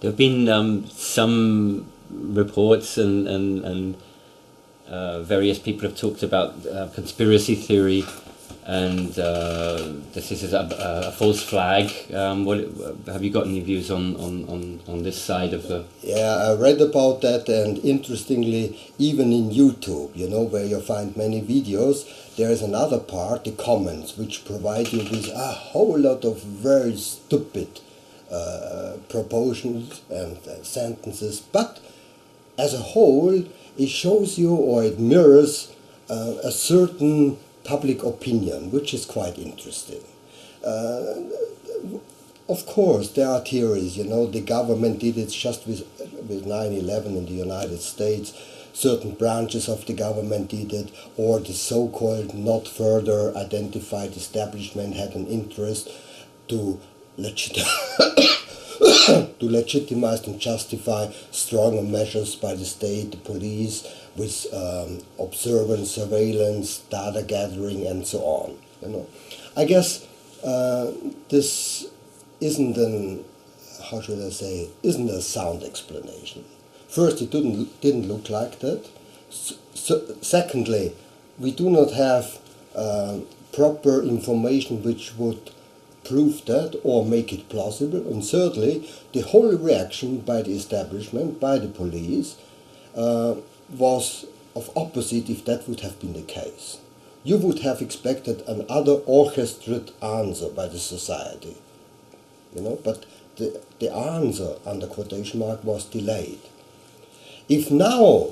There have been some reports and various people have talked about conspiracy theory and this is a false flag. What have you got any views on this side of the? Yeah, I read about that, and interestingly, even in YouTube, you know, where you find many videos, there is another part, the comments, which provide you with a whole lot of very stupid proportions and sentences, but as a whole, it shows you, or it mirrors a certain public opinion, which is quite interesting. Of course, there are theories, you know, the government did it just with 9/11 in the United States, certain branches of the government did it, or the so-called not further identified establishment had an interest to to legitimize and justify stronger measures by the state, the police, with observance, surveillance, data gathering, and so on. You know, I guess this isn't an, how should I say, isn't a sound explanation. First, it didn't look like that. Secondly, we do not have proper information which would prove that or make it plausible. And thirdly, the whole reaction by the establishment, by the police, was of opposite if that would have been the case. You would have expected another orchestrated answer by the society, you know, but the answer, under quotation mark, was delayed. If now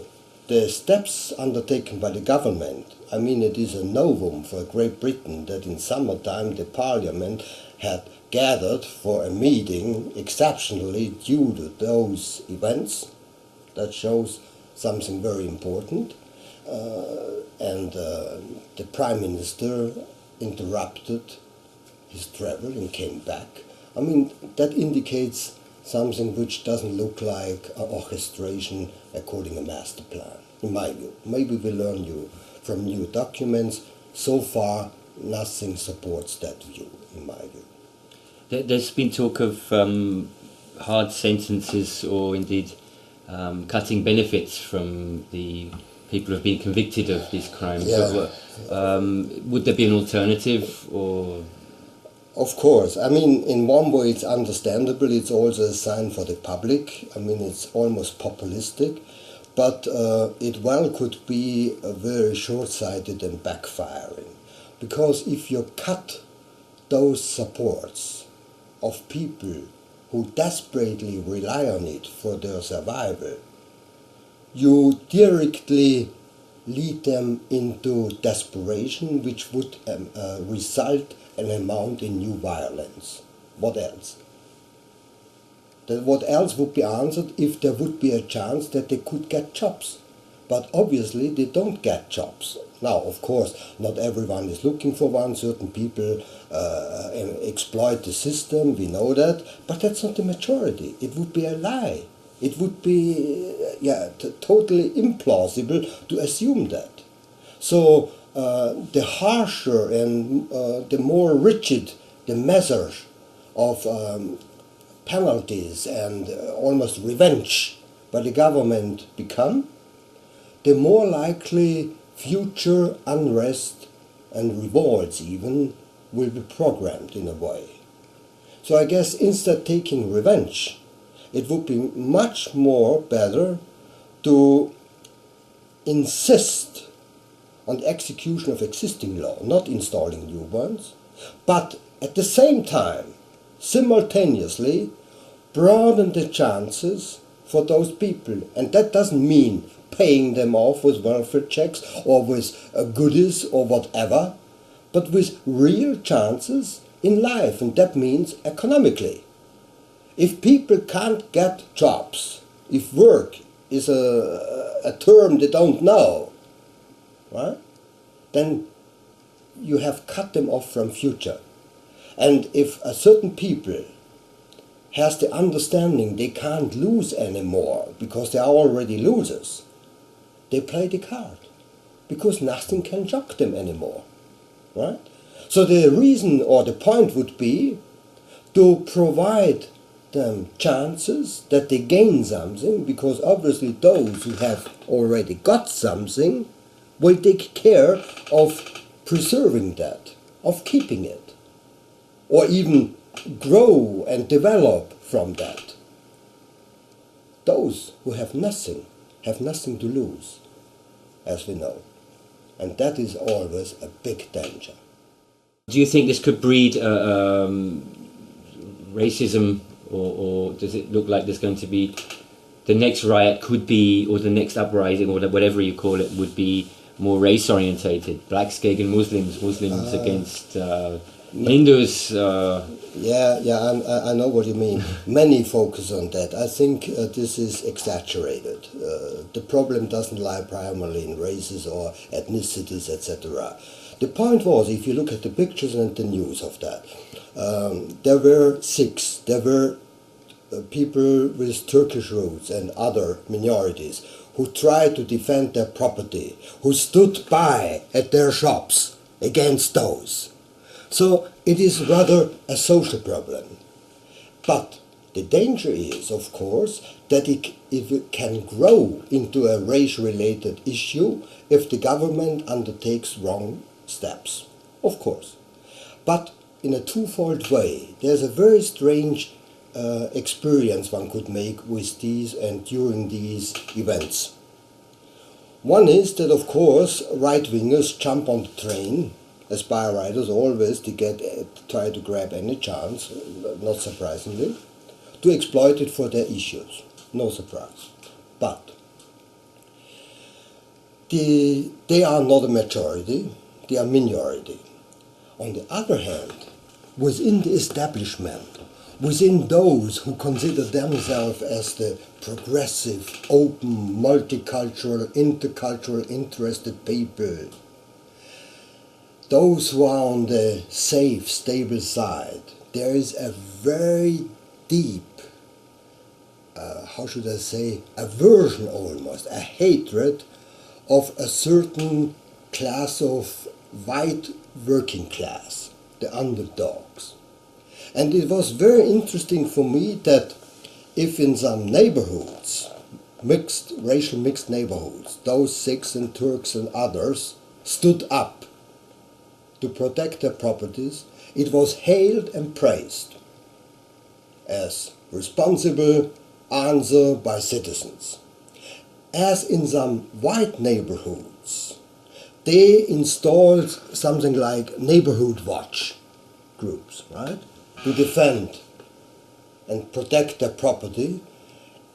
the steps undertaken by the government, I mean, it is a novum for Great Britain that in summertime the Parliament had gathered for a meeting exceptionally due to those events. That shows something very important. And the Prime Minister interrupted his travel and came back. I mean, that indicates something which doesn't look like an orchestration according to a master plan, in my view. Maybe we learn from new documents. So far, nothing supports that view, in my view. There's been talk of hard sentences or indeed cutting benefits from the people who have been convicted of these crimes. Yeah. Would there be an alternative, or? Of course. I mean, in one way it's understandable. It's also a sign for the public. I mean, it's almost populistic. But it well could be very short-sighted and backfiring. Because if you cut those supports of people who desperately rely on it for their survival, you directly lead them into desperation, which would result an amount in new violence. What else? What else would be answered if there would be a chance that they could get jobs? But obviously they don't get jobs. Now, of course, not everyone is looking for one. Certain people exploit the system, we know that, but that's not the majority. It would be a lie. It would be totally implausible to assume that. So the harsher and the more rigid the measures of penalties and almost revenge by the government become, the more likely future unrest and revolts even will be programmed in a way. So I guess instead of taking revenge, it would be much more better to insist on the execution of existing law, not installing new ones, but at the same time, simultaneously, broaden the chances for those people. And that doesn't mean paying them off with welfare checks or with goodies or whatever, but with real chances in life, and that means economically. If people can't get jobs, if work is a term they don't know, right, then you have cut them off from future. And if a certain people has the understanding they can't lose anymore because they are already losers, they play the card because nothing can shock them anymore, right? So the reason or the point would be to provide them chances that they gain something, because obviously those who have already got something will take care of preserving that, of keeping it, or even grow and develop from that. Those who have nothing to lose, as we know. And that is always a big danger. Do you think this could breed racism, or does it look like there's going to be, the next riot could be, or the next uprising, or whatever you call it, would be more race orientated? Blacks gegen Muslims, Muslims against Hindus. I know what you mean. Many focus on that. I think this is exaggerated. The problem doesn't lie primarily in races or ethnicities, etc. The point was, if you look at the pictures and the news of that, there were Sikhs, there were people with Turkish roots and other minorities who tried to defend their property, who stood by at their shops against those. So it is rather a social problem. But the danger is, of course, that it can grow into a race-related issue if the government undertakes wrong steps, of course. But in a twofold way, there's a very strange experience one could make with these and during these events. One is that, of course, right-wingers jump on the train, as by riders always, to try to grab any chance, not surprisingly, to exploit it for their issues. No surprise. But they are not a majority, they are minority. On the other hand, within the establishment, within those who consider themselves as the progressive, open, multicultural, intercultural, interested people, those who are on the safe, stable side, there is a very deep, aversion almost, a hatred of a certain class of white working class, the underdogs. And it was very interesting for me that if in some neighborhoods, racial mixed neighborhoods, those Sikhs and Turks and others stood up to protect their properties, it was hailed and praised as responsible answer by citizens. As in some white neighborhoods, they installed something like neighborhood watch groups, right, to defend and protect their property.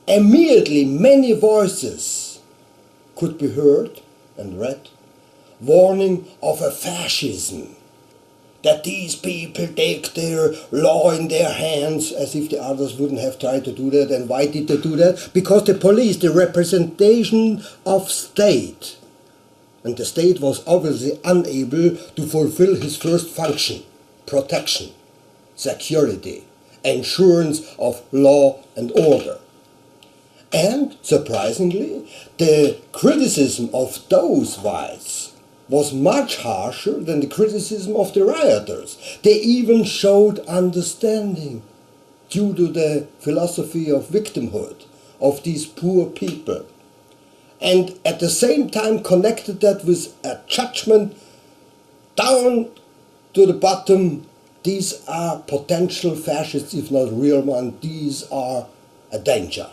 Immediately many voices could be heard and read, warning of a fascism, that these people take their law in their hands, as if the others wouldn't have tried to do that. And why did they do that? Because the police, the representation of state, and the state was obviously unable to fulfill his first function, protection, security, assurance of law and order. And, surprisingly, the criticism of those whites was much harsher than the criticism of the rioters. They even showed understanding due to the philosophy of victimhood of these poor people. And at the same time connected that with a judgment down to the bottom. These are potential fascists, if not real ones. These are a danger.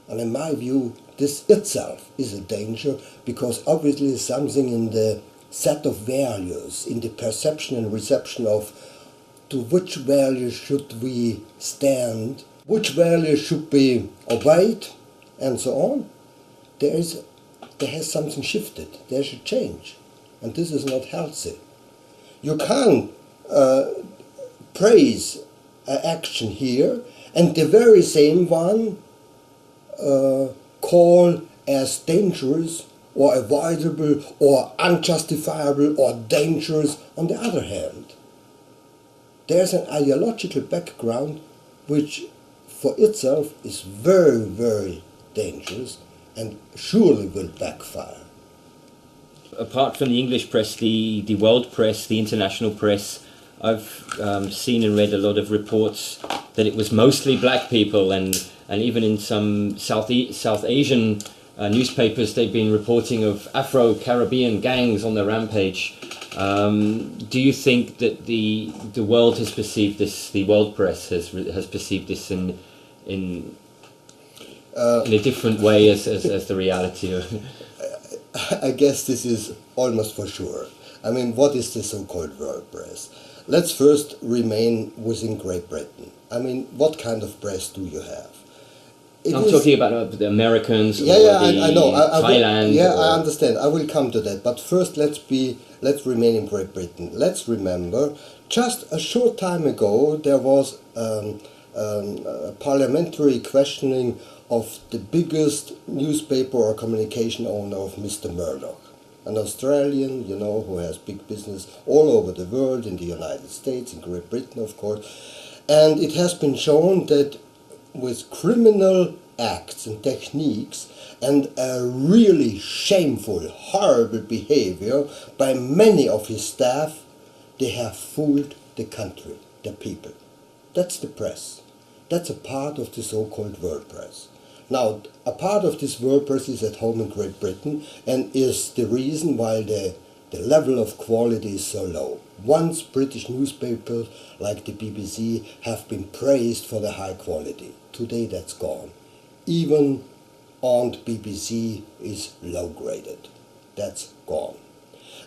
And in my view, this itself is a danger, because obviously something in the set of values, in the perception and reception of to which values should we stand, which values should be obeyed, and so on, there has something shifted. There's a change. And this is not healthy. You can't praise an action here and the very same one call as dangerous or avoidable or unjustifiable or dangerous on the other hand. There's an ideological background which for itself is very, very dangerous and surely will backfire. Apart from the English press, the world press, the international press, I've seen and read a lot of reports that it was mostly black people, and even in some South Asian newspapers they've been reporting of Afro-Caribbean gangs on the rampage. Do you think that the world has perceived this, the world press has perceived this in a different way as the reality of I guess this is almost for sure. I mean, what is the so-called world press? Let's first remain within Great Britain. I mean, what kind of press do you have? I'm talking about the Americans, I know. Thailand. I understand. I will come to that. But first, let's remain in Great Britain. Let's remember, just a short time ago, there was a parliamentary questioning of the biggest newspaper or communication owner of Mr. Murdoch. An Australian, you know, who has big business all over the world, in the United States, in Great Britain, of course. And it has been shown that with criminal acts and techniques and a really shameful, horrible behavior by many of his staff, they have fooled the country, the people. That's the press. That's a part of the so-called world press. Now, a part of this world press is at home in Great Britain and is the reason why the level of quality is so low. Once British newspapers like the BBC have been praised for their high quality. Today that's gone. Even on BBC is low graded. That's gone.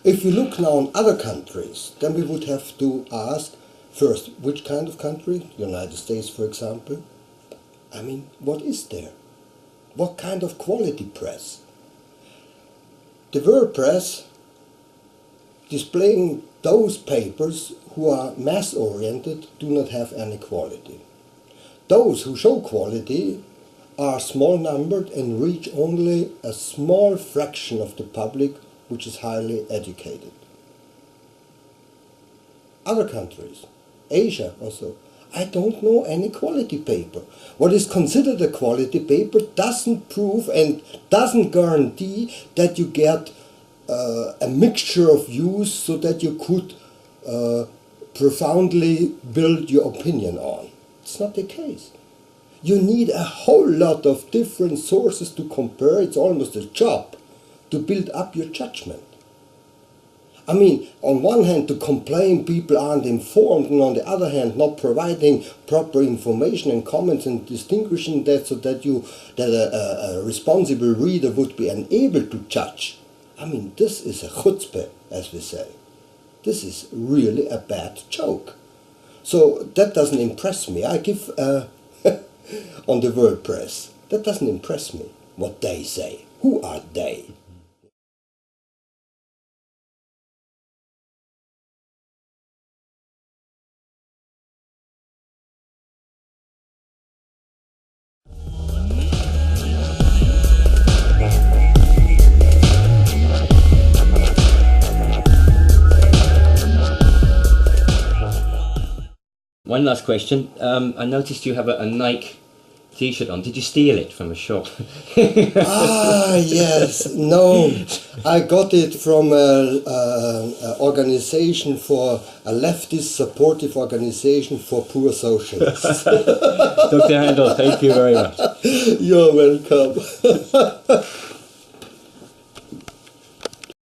If we look now on other countries, then we would have to ask first, which kind of country? United States, for example. I mean, what is there? What kind of quality press? The world press displaying those papers who are mass-oriented do not have any quality. Those who show quality are small-numbered and reach only a small fraction of the public which is highly educated. Other countries, Asia also, I don't know any quality paper. What is considered a quality paper doesn't prove and doesn't guarantee that you get a mixture of views so that you could profoundly build your opinion on. It's not the case. You need a whole lot of different sources to compare. It's almost a job to build up your judgment. I mean, on one hand to complain people aren't informed, and on the other hand not providing proper information and comments and distinguishing that so that a responsible reader would be unable to judge. I mean, this is a chutzpah, as we say. This is really a bad joke. So that doesn't impress me. I give on the world press. That doesn't impress me, what they say. Who are they? One last question. I noticed you have a Nike t-shirt on. Did you steal it from a shop? Yes. No. I got it from an organization for a leftist supportive organization for poor socialists. Dr. Handl, thank you very much. You're welcome.